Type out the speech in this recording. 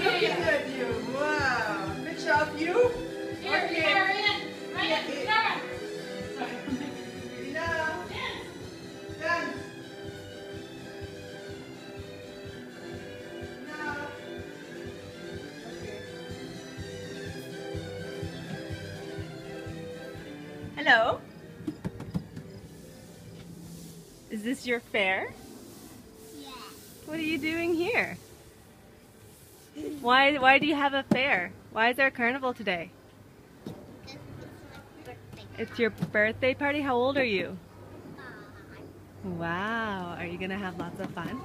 Looking at you. Wow. Picture of you? Here, Okay. here, right in. Sarah. Enough. Done. Enough. Okay. Hello. Is this your fair? Yeah. What are you doing here? Why do you have a fair? Why is there a carnival today? Because it's my birthday. It's your birthday party? How old are you? Uh, Wow. Are you gonna have lots of fun?